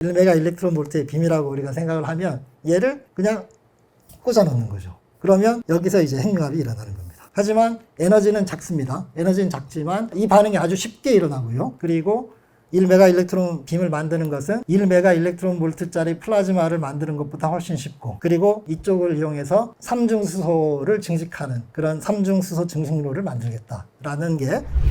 1메가 일렉트론 볼트의 비밀이라고 우리가 생각을 하면 얘를 그냥 꽂아 놓는 거죠. 그러면 여기서 이제 핵융합이 일어나는 겁니다. 하지만 에너지는 작습니다. 에너지는 작지만 이 반응이 아주 쉽게 일어나고요. 그리고 1메가 일렉트론 빔을 만드는 것은 1메가 일렉트론 볼트짜리 플라즈마를 만드는 것보다 훨씬 쉽고, 그리고 이쪽을 이용해서 삼중수소를 증식하는 그런 삼중수소 증식로를 만들겠다라는 게,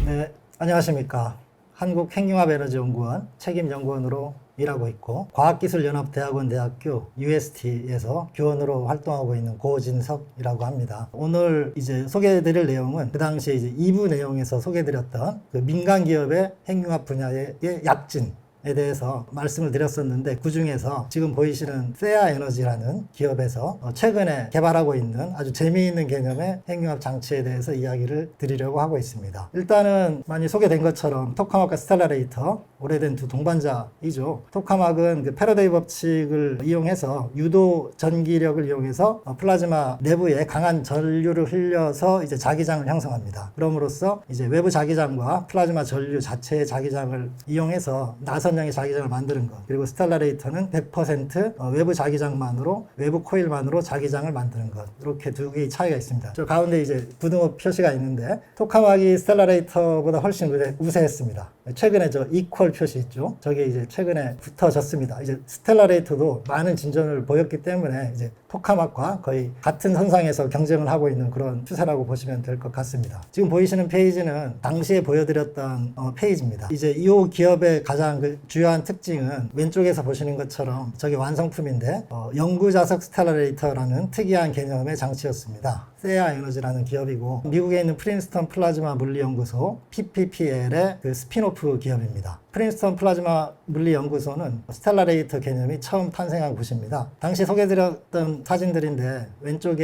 네, 안녕하십니까. 한국핵융합에너지연구원 책임연구원으로 일하고 있고, 과학기술연합대학원 대학교 UST에서 교원으로 활동하고 있는 고진석이라고 합니다. 오늘 이제 소개해드릴 내용은 그 당시에 이제 2부 내용에서 소개해드렸던 그 민간 기업의 핵융합 분야의 약진 에 대해서 말씀을 드렸었는데, 그 중에서 지금 보이시는 세아 에너지라는 기업에서 최근에 개발하고 있는 아주 재미있는 개념의 핵융합 장치에 대해서 이야기를 드리려고 하고 있습니다. 일단은 많이 소개된 것처럼 토카막과 스텔라레이터, 오래된 두 동반자이죠. 토카막은 그 패러데이 법칙을 이용해서 유도 전기력을 이용해서 플라즈마 내부에 강한 전류를 흘려서 이제 자기장을 형성합니다. 그럼으로써 이제 외부 자기장과 플라즈마 전류 자체의 자기장을 이용해서 나선형의 자기장을 만드는 것, 그리고 스텔라레이터는 100% 외부 자기장만으로, 외부 코일만으로 자기장을 만드는 것, 이렇게 두 개의 차이가 있습니다. 저 가운데 이제 부등호 표시가 있는데, 토카막이 스텔라레이터보다 훨씬 우세했습니다. 최근에 저 이퀄 표시 있죠. 저게 이제 최근에 붙어졌습니다. 이제 스텔라레이터도 많은 진전을 보였기 때문에 이제 토카막과 거의 같은 선상에서 경쟁을 하고 있는 그런 추세라고 보시면 될 것 같습니다. 지금 보이시는 페이지는 당시에 보여드렸던 페이지입니다. 이제 이 기업의 가장 그 주요한 특징은 왼쪽에서 보시는 것처럼 저게 완성품인데 영구자석 스텔라레이터라는 특이한 개념의 장치였습니다. 세아 에너지라는 기업이고, 미국에 있는 프린스턴 플라즈마 물리연구소 PPPL의 그 스피노프 기업입니다. 프린스턴 플라즈마 물리연구소는 스텔라레이터 개념이 처음 탄생한 곳입니다. 당시 소개드렸던 사진들인데,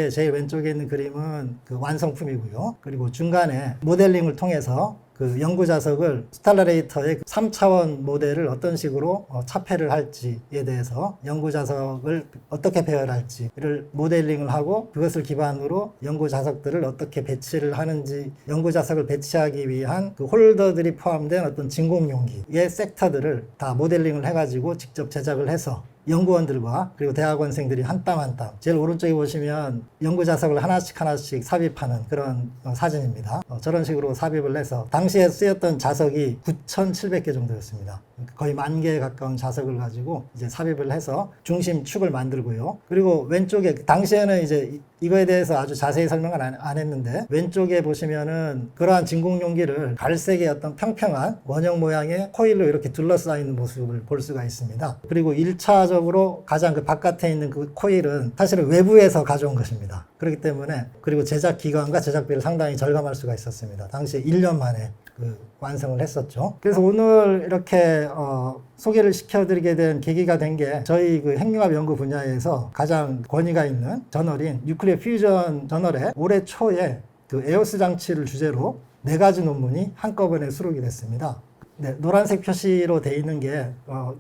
제일 왼쪽에 있는 그림은 그 완성품이고요. 그리고 중간에 모델링을 통해서 그 연구자석을 스텔라레이터의 3차원 모델을 어떤 식으로 차폐를 할지에 대해서, 연구자석을 어떻게 배열할지를 모델링을 하고, 그것을 기반으로 연구자석들을 어떻게 배치를 하는지, 연구자석을 배치하기 위한 그 홀더들이 포함된 어떤 진공용기의 섹터들을 다 모델링을 해가지고 직접 제작을 해서 연구원들과 그리고 대학원생들이 한 땀 한 땀, 제일 오른쪽에 보시면 연구자석을 하나씩 삽입하는 그런 사진입니다. 저런 식으로 삽입을 해서 당시에 쓰였던 자석이 9,700개 정도였습니다. 거의 10,000개에 가까운 자석을 가지고 이제 삽입을 해서 중심축을 만들고요. 그리고 왼쪽에, 당시에는 이제 이거에 대해서 아주 자세히 설명을 안 했는데, 왼쪽에 보시면은 그러한 진공용기를 갈색의 어떤 평평한 원형 모양의 코일로 이렇게 둘러싸이는 모습을 볼 수가 있습니다. 그리고 1차적으로 가장 그 바깥에 있는 그 코일은 사실은 외부에서 가져온 것입니다. 그렇기 때문에, 그리고 제작 기간과 제작비를 상당히 절감할 수가 있었습니다. 당시에 1년 만에 그 완성을 했었죠. 그래서 오늘 이렇게 소개를 시켜드리게 된 계기가 된 게, 저희 그 핵융합 연구 분야에서 가장 권위가 있는 저널인 뉴클리어 퓨전 저널에 올해 초에 그 에오스 장치를 주제로 4가지 논문이 한꺼번에 수록이 됐습니다. 네, 노란색 표시로 되어 있는 게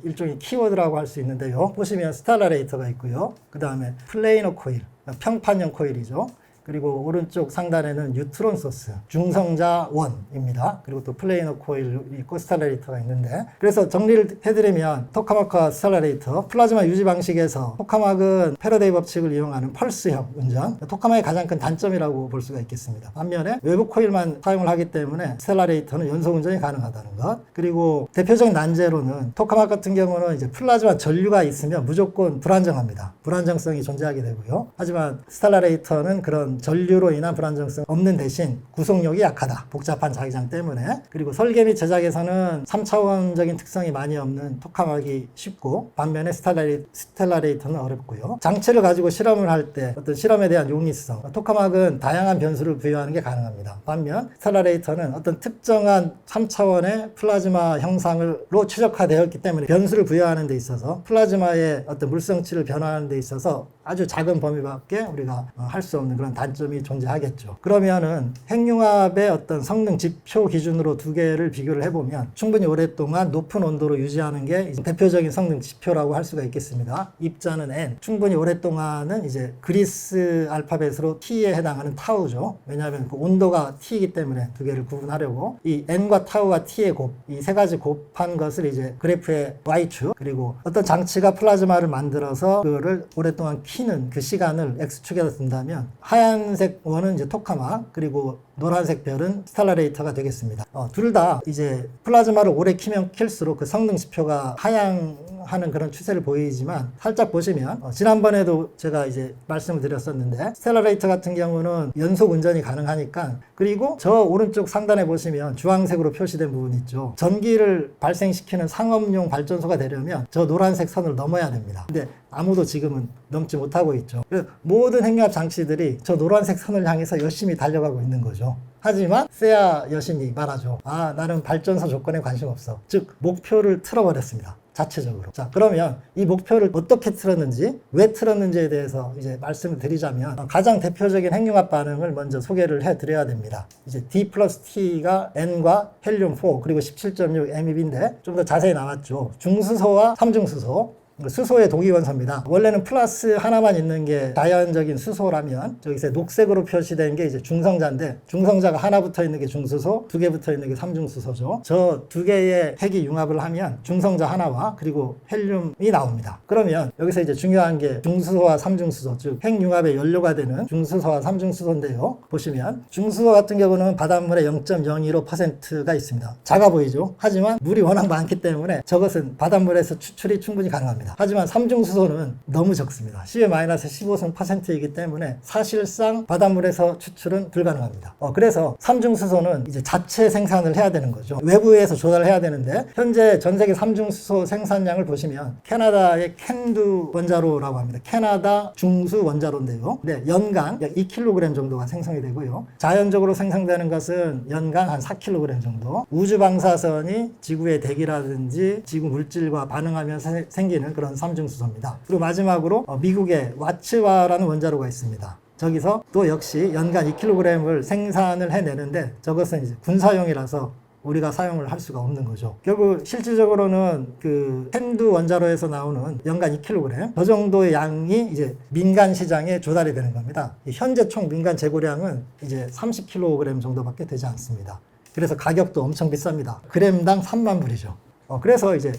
일종의 키워드라고 할 수 있는데요. 보시면 스텔라레이터가 있고요. 그 다음에 플레이너 코일, 평판형 코일이죠. 그리고 오른쪽 상단에는 뉴트론 소스, 중성자 원입니다. 그리고 또 플레이너 코일 있고 스텔라레이터가 있는데, 그래서 정리를 해드리면 토카막과 스텔라레이터, 플라즈마 유지 방식에서 토카막은 패러데이 법칙을 이용하는 펄스형 운전, 토카막의 가장 큰 단점이라고 볼 수가 있겠습니다. 반면에 외부 코일만 사용을 하기 때문에 스텔라레이터는 연속 운전이 가능하다는 것. 그리고 대표적인 난제로는 토카막 같은 경우는 이제 플라즈마 전류가 있으면 무조건 불안정합니다. 불안정성이 존재하게 되고요. 하지만 스텔라레이터는 그런 전류로 인한 불안정성 없는 대신 구속력이 약하다. 복잡한 자기장 때문에. 그리고 설계 및 제작에서는 3차원적인 특성이 많이 없는 토카막이 쉽고, 반면에 스텔라레이터는 어렵고요. 장치를 가지고 실험을 할 때 어떤 실험에 대한 용이성, 토카막은 다양한 변수를 부여하는 게 가능합니다. 반면 스텔라레이터는 어떤 특정한 3차원의 플라즈마 형상으로 최적화되었기 때문에 변수를 부여하는 데 있어서, 플라즈마의 어떤 물성치를 변화하는 데 있어서 아주 작은 범위밖에 우리가 할 수 없는 그런 단점이 존재하겠죠. 그러면은 핵융합의 어떤 성능 지표 기준으로 두 개를 비교를 해보면 충분히 오랫동안 높은 온도로 유지하는 게 대표적인 성능 지표라고 할 수가 있겠습니다. 입자는 N, 충분히 오랫동안은 이제 그리스 알파벳으로 T에 해당하는 타우죠. 왜냐하면 그 온도가 T이기 때문에 두 개를 구분하려고 이 N과 타우와 T의 곱, 이 세 가지 곱한 것을 이제 그래프의 Y축, 그리고 어떤 장치가 플라즈마를 만들어서 그거를 오랫동안 키는 그 시간을 X축에다 둔다면 하얀색 원은 이제 토카마, 그리고 노란색 별은 스텔라레이터가 되겠습니다. 둘 다 이제 플라즈마를 오래 키면 킬수록 그 성능 지표가 하향하는 그런 추세를 보이지만 살짝 보시면 지난번에도 제가 이제 말씀을 드렸었는데 스텔라레이터 같은 경우는 연속 운전이 가능하니까, 그리고 저 오른쪽 상단에 보시면 주황색으로 표시된 부분 있죠. 전기를 발생시키는 상업용 발전소가 되려면 저 노란색 선을 넘어야 됩니다. 근데 아무도 지금은 넘지 못하고 있죠. 그래서 모든 핵융합 장치들이 저 노란색 선을 향해서 열심히 달려가고 있는 거죠. 하지만 세아 여신이 말하죠. 나는 발전소 조건에 관심 없어. 즉 목표를 틀어버렸습니다. 자체적으로. 자, 그러면 이 목표를 어떻게 틀었는지, 왜 틀었는지에 대해서 이제 말씀을 드리자면 가장 대표적인 핵융합 반응을 먼저 소개를 해드려야 됩니다. 이제 D 플러스 T가 N과 헬륨 4 그리고 17.6 MeV인데 좀 더 자세히 나왔죠. 중수소와 삼중수소. 수소의 동위원소입니다. 원래는 플러스 하나만 있는 게 자연적인 수소라면 저기서 녹색으로 표시된 게 이제 중성자인데, 중성자가 하나 붙어 있는 게 중수소, 두 개 붙어 있는 게 삼중수소죠. 저 두 개의 핵이 융합을 하면 중성자 하나와 그리고 헬륨이 나옵니다. 그러면 여기서 이제 중요한 게 중수소와 삼중수소, 즉 핵융합의 연료가 되는 중수소와 삼중수소인데요. 보시면 중수소 같은 경우는 바닷물의 0.015%가 있습니다. 작아 보이죠? 하지만 물이 워낙 많기 때문에 저것은 바닷물에서 추출이 충분히 가능합니다. 하지만 삼중수소는 너무 적습니다. 10-15%이기 때문에 사실상 바닷물에서 추출은 불가능합니다. 그래서 삼중수소는 이제 자체 생산을 해야 되는 거죠. 외부에서 조달을 해야 되는데, 현재 전 세계 삼중수소 생산량을 보시면 캐나다의 캔두 원자로라고 합니다. 캐나다 중수 원자로인데요. 네, 연간 약 2kg 정도가 생성이 되고요. 자연적으로 생성되는 것은 연간 한 4kg 정도. 우주 방사선이 지구의 대기라든지 지구 물질과 반응하면서 생기는 그런 삼중수소입니다. 그리고 마지막으로 미국의 와츠와라는 원자로가 있습니다. 저기서 또 역시 연간 2kg을 생산을 해내는데 저것은 이제 군사용이라서 우리가 사용을 할 수가 없는 거죠. 결국 실질적으로는 그 캔두 원자로에서 나오는 연간 2kg, 저 정도의 양이 이제 민간 시장에 조달이 되는 겁니다. 현재 총 민간 재고량은 이제 30kg 정도밖에 되지 않습니다. 그래서 가격도 엄청 비쌉니다. 그램당 3만 불이죠. 그래서 이제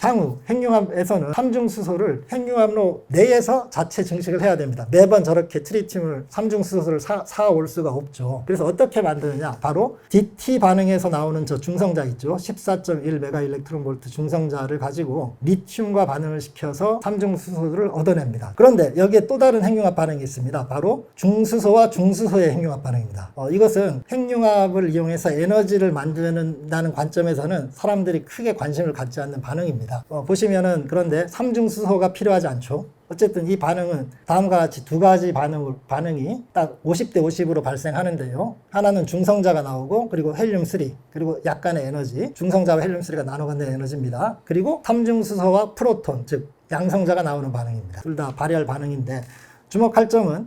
향후 핵융합에서는 삼중수소를 핵융합로 내에서 자체 증식을 해야 됩니다. 매번 저렇게 트리튬을 삼중수소를 사올 수가 없죠. 그래서 어떻게 만드느냐, 바로 DT 반응에서 나오는 저 중성자 있죠. 14.1 메가일렉트론볼트 중성자를 가지고 리튬과 반응을 시켜서 삼중수소를 얻어냅니다. 그런데 여기에 또 다른 핵융합 반응이 있습니다. 바로 중수소와 중수소의 핵융합 반응입니다. 이것은 핵융합을 이용해서 에너지를 만드는다는 관점에서는 사람들이 크게 관심을 갖지 않는 반응입니다. 보시면은, 그런데 삼중수소가 필요하지 않죠. 어쨌든 이 반응은 다음과 같이 두 가지 반응이 딱 50대 50으로 발생하는데요. 하나는 중성자가 나오고, 그리고 헬륨3, 그리고 약간의 에너지, 중성자와 헬륨3가 나눠 갖는 에너지입니다. 그리고 삼중수소와 프로톤, 즉 양성자가 나오는 반응입니다. 둘 다 발열 반응인데, 주목할 점은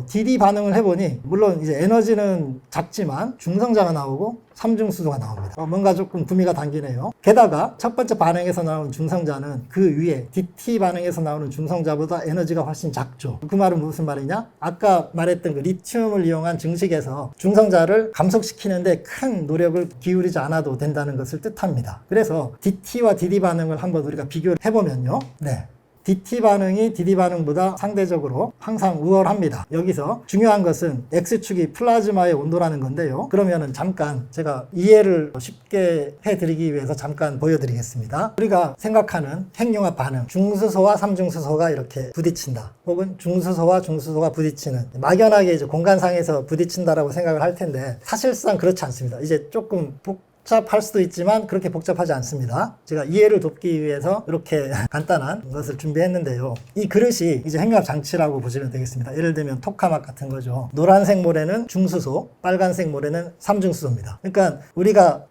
DD 반응을 해보니 물론 이제 에너지는 작지만 중성자가 나오고 삼중수소가 나옵니다. 뭔가 조금 구미가 당기네요. 게다가 첫 번째 반응에서 나오는 중성자는 그 위에 DT 반응에서 나오는 중성자보다 에너지가 훨씬 작죠. 그 말은 무슨 말이냐? 아까 말했던 그 리튬을 이용한 증식에서 중성자를 감속시키는데 큰 노력을 기울이지 않아도 된다는 것을 뜻합니다. 그래서 DT와 DD 반응을 한번 우리가 비교를 해보면요. 네. DT 반응이 DD 반응보다 상대적으로 항상 우월합니다. 여기서 중요한 것은 X축이 플라즈마의 온도라는 건데요. 그러면은 잠깐 제가 이해를 쉽게 해드리기 위해서 잠깐 보여드리겠습니다. 우리가 생각하는 핵융합 반응, 중수소와 삼중수소가 이렇게 부딪힌다, 혹은 중수소와 중수소가 부딪히는, 막연하게 이제 공간상에서 부딪힌다라고 생각을 할 텐데 사실상 그렇지 않습니다. 이제 조금 복잡할 수도 있지만 그렇게 복잡하지 않습니다. 제가 이해를 돕기 위해서 이렇게 간단한 것을 준비했는데요. 이 그릇이 이제 핵융합 장치라고 보시면 되겠습니다. 예를 들면 토카막 같은 거죠. 노란색 모래는 중수소, 빨간색 모래는 삼중수소입니다. 그러니까 우리가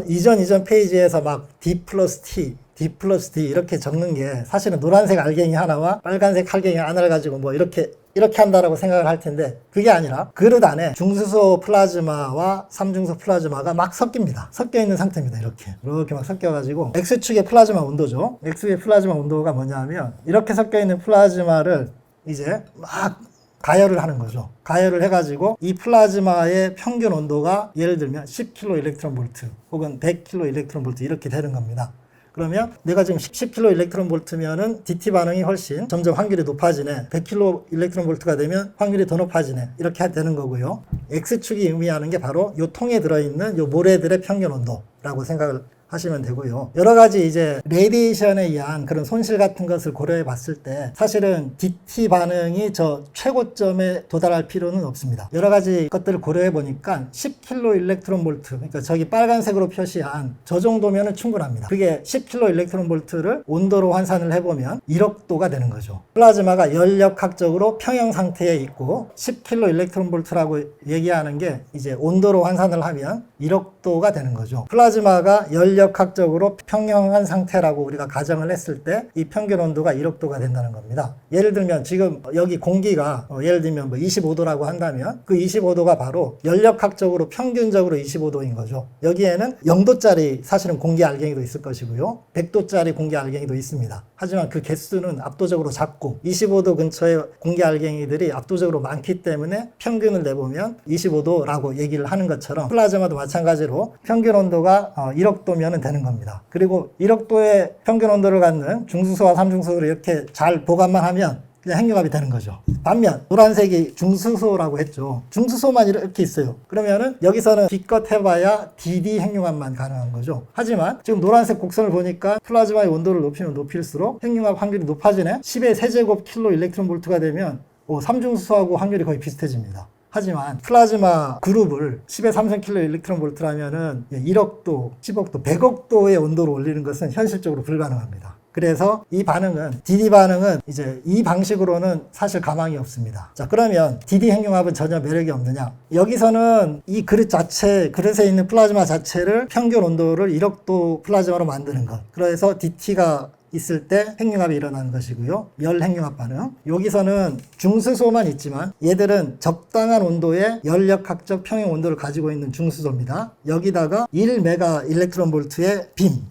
이전 페이지에서 막 D 플러스 T D 플러스 D 이렇게 적는 게 사실은 노란색 알갱이 하나와 빨간색 알갱이 하나를 가지고 뭐 이렇게 한다라고 생각을 할 텐데, 그게 아니라 그릇 안에 중수소 플라즈마와 삼중소 플라즈마가 막 섞입니다. 섞여 있는 상태입니다. 이렇게 막 섞여가지고 X축의 플라즈마 온도죠. X축의 플라즈마 온도가 뭐냐면, 이렇게 섞여 있는 플라즈마를 이제 막 가열을 하는 거죠. 가열을 해가지고 이 플라즈마의 평균 온도가 예를 들면 10kg 일렉트론 볼트 혹은 100kg 일렉트론 볼트 이렇게 되는 겁니다. 그러면 내가 지금 10kg 일렉트론 볼트면은 DT 반응이 훨씬 점점 확률이 높아지네. 100kg 일렉트론 볼트가 되면 확률이 더 높아지네. 이렇게 되는 거고요. X축이 의미하는 게 바로 요 통에 들어있는 요 모래들의 평균 온도라고 생각을 하시면 되고요. 여러 가지 이제 레디에이션에 의한 그런 손실 같은 것을 고려해 봤을 때 사실은 DT 반응이 저 최고점에 도달할 필요는 없습니다. 여러 가지 것들을 고려해 보니까 10kg 일렉트론 볼트, 그러니까 저기 빨간색으로 표시한 저 정도면은 충분합니다. 그게 10kg 일렉트론 볼트를 온도로 환산을 해보면 1억 도가 되는 거죠. 플라즈마가 열역학적으로 평형 상태에 있고 10kg 일렉트론 볼트라고 얘기하는 게 이제 온도로 환산을 하면 1억 도가 되는 거죠. 플라즈마가 열역학적으로 평형한 상태라고 우리가 가정을 했을 때 이 평균 온도가 1억 도가 된다는 겁니다. 예를 들면 지금 여기 공기가 예를 들면 뭐 25도라고 한다면 그 25도가 바로 열역학적으로 평균적으로 25도인 거죠. 여기에는 0도짜리 사실은 공기 알갱이도 있을 것이고요. 100도짜리 공기 알갱이도 있습니다. 하지만 그 개수는 압도적으로 작고 25도 근처에 공기 알갱이들이 압도적으로 많기 때문에 평균을 내보면 25도라고 얘기를 하는 것처럼 플라즈마도 마찬가지로 평균 온도가 1억 도면 되는 겁니다. 그리고 1억 도의 평균 온도를 갖는 중수소와 삼중수소를 이렇게 잘 보관만 하면 그냥 핵융합이 되는 거죠. 반면 노란색이 중수소라고 했죠. 중수소만 이렇게 있어요. 그러면은 여기서는 기껏 해봐야 DD 핵융합만 가능한 거죠. 하지만 지금 노란색 곡선을 보니까 플라즈마의 온도를 높이면 높일수록 핵융합 확률이 높아지네. 10의 세제곱 킬로 일렉트론 볼트가 되면 삼중수소하고 확률이 거의 비슷해집니다. 하지만 플라즈마 그룹을 10의 3,000kg 일렉트론 볼트라면은 1억 도, 10억 도, 100억 도의 온도로 올리는 것은 현실적으로 불가능합니다. 그래서 이 반응은, DD 반응은 이제 이 방식으로는 사실 가망이 없습니다. 자, 그러면 DD 핵융합은 전혀 매력이 없느냐? 여기서는 이 그릇 자체, 그릇에 있는 플라즈마 자체를 평균 온도를 1억 도 플라즈마로 만드는 것. 그래서 DT가 있을 때 핵융합이 일어나는 것이고요. 열 핵융합 반응. 여기서는 중수소만 있지만 얘들은 적당한 온도의 열역학적 평형 온도를 가지고 있는 중수소입니다. 여기다가 1메가 일렉트론 볼트의 빔.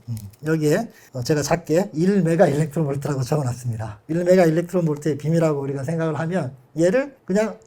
여기에 제가 작게 1메가 일렉트론 볼트라고 적어놨습니다. 1메가 일렉트론 볼트의 빔이라고 우리가 생각을 하면 얘를 그냥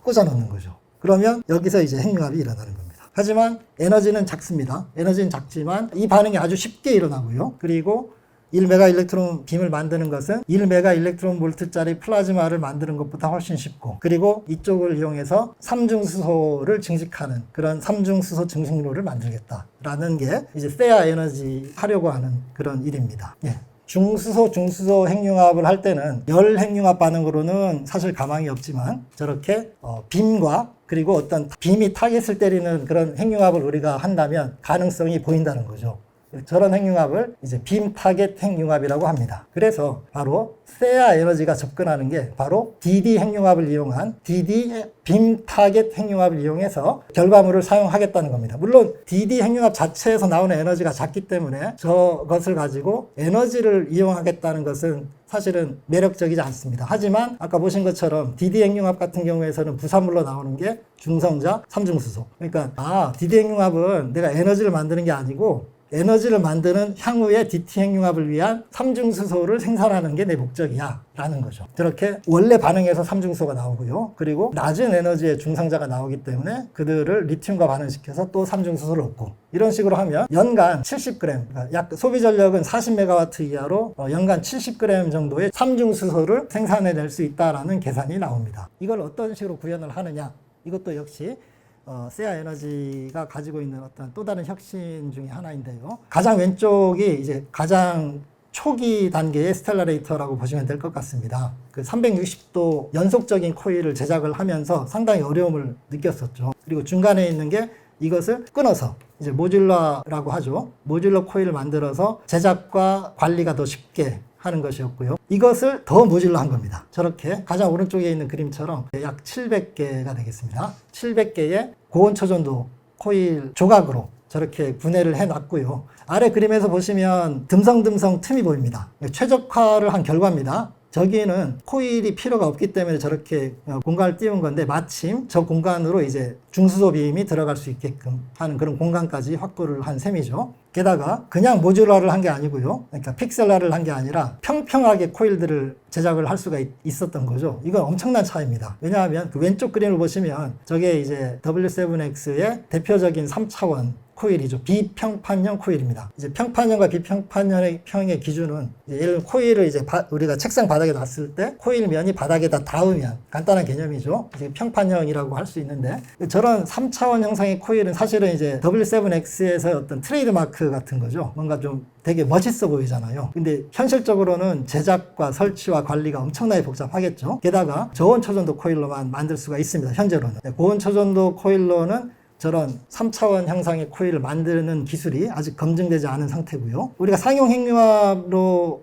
꽂아 놓는 거죠. 그러면 여기서 이제 핵융합이 일어나는 겁니다. 하지만 에너지는 작습니다. 에너지는 작지만 이 반응이 아주 쉽게 일어나고요. 그리고 1메가 일렉트론 빔을 만드는 것은 1메가 일렉트론 볼트짜리 플라즈마를 만드는 것보다 훨씬 쉽고, 그리고 이쪽을 이용해서 삼중수소를 증식하는 그런 삼중수소 증식로를 만들겠다라는 게 이제 세아 에너지 하려고 하는 그런 일입니다. 예. 중수소 핵융합을 할 때는 열 핵융합 반응으로는 사실 가망이 없지만 저렇게 빔과 그리고 어떤 빔이 타겟을 때리는 그런 핵융합을 우리가 한다면 가능성이 보인다는 거죠. 저런 핵융합을 이제 빔 타겟 핵융합이라고 합니다. 그래서 바로 세아 에너지가 접근하는 게 바로 DD 핵융합을 이용한 DD 빔 타겟 핵융합을 이용해서 결과물을 사용하겠다는 겁니다. 물론 DD 핵융합 자체에서 나오는 에너지가 작기 때문에 저것을 가지고 에너지를 이용하겠다는 것은 사실은 매력적이지 않습니다. 하지만 아까 보신 것처럼 DD 핵융합 같은 경우에서는 부산물로 나오는 게 중성자, 삼중수소. 그러니까 DD 핵융합은 내가 에너지를 만드는 게 아니고 에너지를 만드는 향후의 DT 핵융합을 위한 삼중수소를 생산하는 게 내 목적이야 라는 거죠. 그렇게 원래 반응에서 삼중수소가 나오고요. 그리고 낮은 에너지의 중성자가 나오기 때문에 그들을 리튬과 반응시켜서 또 삼중수소를 얻고, 이런 식으로 하면 연간 70g, 그러니까 약 소비 전력은 40MW 이하로 연간 70g 정도의 삼중수소를 생산해낼 수 있다라는 계산이 나옵니다. 이걸 어떤 식으로 구현을 하느냐? 이것도 역시 세아 에너지가 가지고 있는 어떤 또 다른 혁신 중에 하나인데요. 가장 왼쪽이 이제 가장 초기 단계의 스텔라레이터라고 보시면 될 것 같습니다. 그 360도 연속적인 코일을 제작을 하면서 상당히 어려움을 느꼈었죠. 그리고 중간에 있는 게 이것을 끊어서 이제 모듈러라고 하죠. 모듈러 코일을 만들어서 제작과 관리가 더 쉽게 하는 것이었고요. 이것을 더 모듈러한 겁니다. 저렇게 가장 오른쪽에 있는 그림처럼 약 700개가 되겠습니다. 700개의 고온 초전도 코일 조각으로 저렇게 분해를 해 놨고요. 아래 그림에서 보시면 듬성듬성 틈이 보입니다. 최적화를 한 결과입니다. 저기는 코일이 필요가 없기 때문에 저렇게 공간을 띄운 건데, 마침 저 공간으로 이제 중수소 빔이 들어갈 수 있게끔 하는 그런 공간까지 확보를 한 셈이죠. 게다가 그냥 모듈화를 한 게 아니고요. 그러니까 픽셀화를 한 게 아니라 평평하게 코일들을 제작을 할 수가 있었던 거죠. 이건 엄청난 차이입니다. 왜냐하면 그 왼쪽 그림을 보시면 저게 이제 W7X의 대표적인 3차원 코일이죠. 비평판형 코일입니다. 이제 평판형과 비평판형의 기준은 예를 들면 코일을 이제 우리가 책상 바닥에 놨을 때 코일 면이 바닥에다 닿으면, 간단한 개념이죠. 이제 평판형이라고 할 수 있는데, 저런 3차원 형상의 코일은 사실은 이제 W7X에서 어떤 트레이드 마크 같은 거죠. 뭔가 좀 되게 멋있어 보이잖아요. 근데 현실적으로는 제작과 설치와 관리가 엄청나게 복잡하겠죠. 게다가 저온 초전도 코일로만 만들 수가 있습니다. 현재로는. 고온 초전도 코일로는 저런 3차원 형상의 코일을 만드는 기술이 아직 검증되지 않은 상태고요. 우리가 상용 핵융합으로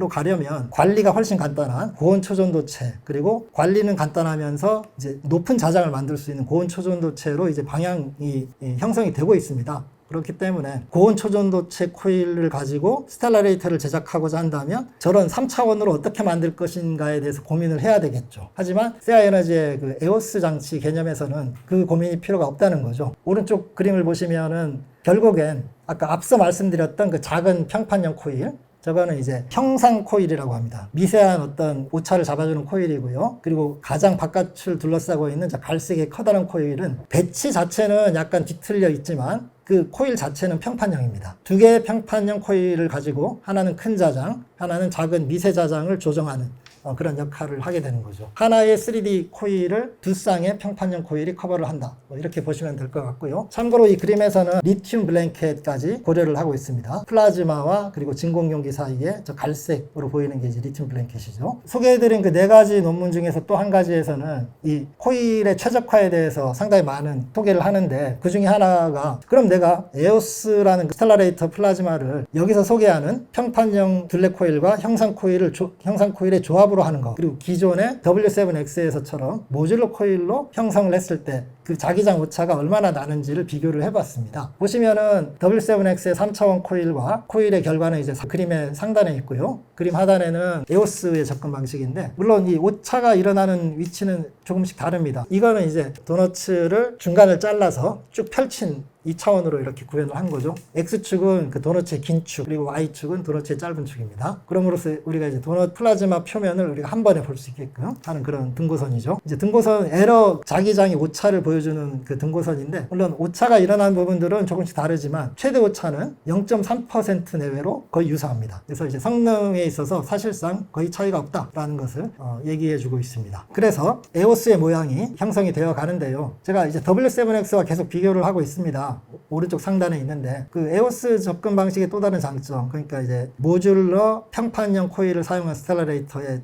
가려면 관리가 훨씬 간단한 고온 초전도체, 그리고 관리는 간단하면서 이제 높은 자장을 만들 수 있는 고온 초전도체로 이제 방향이 형성이 되고 있습니다. 그렇기 때문에 고온 초전도체 코일을 가지고 스텔라레이터를 제작하고자 한다면 저런 3차원으로 어떻게 만들 것인가에 대해서 고민을 해야 되겠죠. 하지만 세아에너지의 그 에오스 장치 개념에서는 그 고민이 필요가 없다는 거죠. 오른쪽 그림을 보시면은 결국엔 아까 앞서 말씀드렸던 그 작은 평판형 코일, 저거는 이제 형상 코일이라고 합니다. 미세한 어떤 오차를 잡아주는 코일이고요. 그리고 가장 바깥을 둘러싸고 있는 저 갈색의 커다란 코일은 배치 자체는 약간 뒤틀려 있지만 그 코일 자체는 평판형입니다. 두 개의 평판형 코일을 가지고 하나는 큰 자장, 하나는 작은 미세 자장을 조정하는 그런 역할을 하게 되는 거죠. 하나의 3D 코일을 두 쌍의 평판형 코일이 커버를 한다. 이렇게 보시면 될 것 같고요. 참고로 이 그림에서는 리튬 블랭켓까지 고려를 하고 있습니다. 플라즈마와 그리고 진공용기 사이에 저 갈색으로 보이는 게 이제 리튬 블랭켓이죠. 소개해드린 그 네 가지 논문 중에서 또 한 가지에서는 이 코일의 최적화에 대해서 상당히 많은 소개를 하는데, 그 중에 하나가 그럼 내가 에오스라는 그 스텔라레이터 플라즈마를 여기서 소개하는 평판형 둘레 코일과 형상 코일의 조합으로 하는 거, 그리고 기존의 W7X에서처럼 모듈러 코일로 형성을 했을 때 그 자기장 오차가 얼마나 나는지를 비교를 해봤습니다. 보시면은 W7X의 3차원 코일과 코일의 결과는 이제 그림의 상단에 있고요. 그림 하단에는 에오스의 접근 방식인데, 물론 이 오차가 일어나는 위치는 조금씩 다릅니다. 이거는 이제 도너츠를 중간을 잘라서 쭉 펼친 2차원으로 이렇게 구현을 한 거죠. X축은 그 도너츠의 긴 축, 그리고 Y축은 도너츠의 짧은 축입니다. 그럼으로써 우리가 이제 도넛 플라즈마 표면을 우리가 한 번에 볼 수 있게끔 하는 그런 등고선이죠. 이제 등고선 에러 자기장의 오차를 보여주는 그 등고선인데, 물론 오차가 일어나는 부분들은 조금씩 다르지만 최대 오차는 0.3% 내외로 거의 유사합니다. 그래서 이제 성능에 있어서 사실상 거의 차이가 없다라는 것을 얘기해 주고 있습니다. 그래서 에오스의 모양이 형성이 되어 가는데요. 제가 이제 W7X와 계속 비교를 하고 있습니다. 오른쪽 상단에 있는데, 그 에오스 접근 방식의 또 다른 장점, 그러니까 이제 모듈러 평판형 코일을 사용한 스텔라레이터의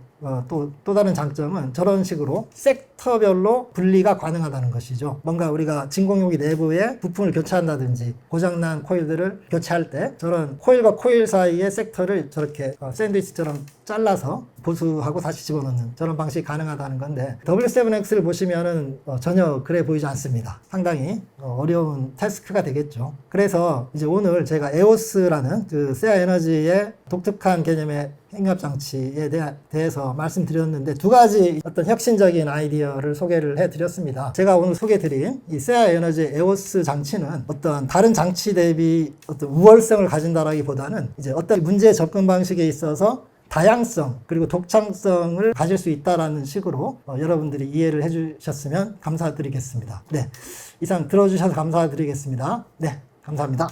또 다른 장점은 저런 식으로 섹터별로 분리가 가능하다는 것이죠. 뭔가 우리가 진공용기 내부에 부품을 교체한다든지 고장난 코일들을 교체할 때 저런 코일과 코일 사이의 섹터를 저렇게 샌드위치처럼 잘라서 보수하고 다시 집어넣는 저런 방식이 가능하다는 건데, W7X를 보시면은 전혀 그래 보이지 않습니다. 상당히 어려운 태스크가 되겠죠. 그래서 이제 오늘 제가 에오스라는 그 세아에너지의 독특한 개념의 핵융합 장치에 대해서 말씀드렸는데, 두 가지 어떤 혁신적인 아이디어를 소개를 해드렸습니다. 제가 오늘 소개드린 이 세아에너지 에오스 장치는 어떤 다른 장치 대비 어떤 우월성을 가진다라기보다는 이제 어떤 문제 접근 방식에 있어서 다양성 그리고 독창성을 가질 수 있다라는 식으로 여러분들이 이해를 해주셨으면 감사드리겠습니다. 네, 이상 들어주셔서 감사드리겠습니다. 네, 감사합니다.